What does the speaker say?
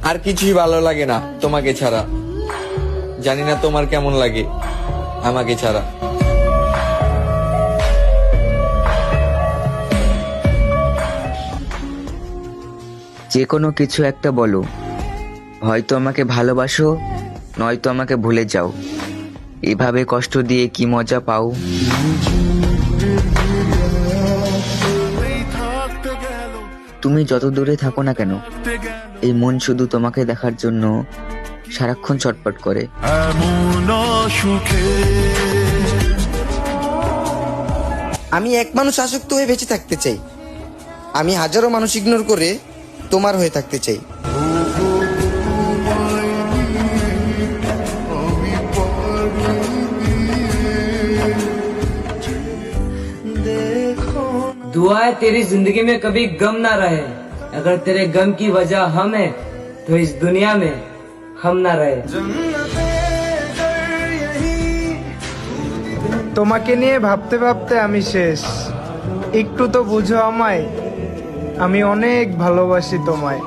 আর কিছুই ভালো লাগে না তোমাকে ছাড়া। জানি না তোমার কেমন লাগে আমাকে ছাড়া। যে কোনো কিছু একটা বলো, হয়তো আমাকে ভালোবাসো, নয়তো আমাকে ভুলে যাও। এভাবে কষ্ট দিয়ে কি মজা পাও? তুমি যত দূরে থাকো না কেন, এই মন শুধু তোমাকে দেখার জন্য সারাক্ষণ ছটফট করে। আমি এক মানুষ আসক্ত হয়ে বেঁচে থাকতে চাই। আমি হাজারো মানুষ ইগনোর করে তোমার হয়ে থাকতে চাই। दुआ है तेरी जिंदगी में कभी गम ना रहे। अगर तेरे गम की वजह हम है तो इस दुनिया में हम ना रहे। তোমাকে নিয়ে ভাবতে ভাবতে আমি শেষ। একটু তো বুঝো আমায়, আমি অনেক ভালোবাসি তোমায়।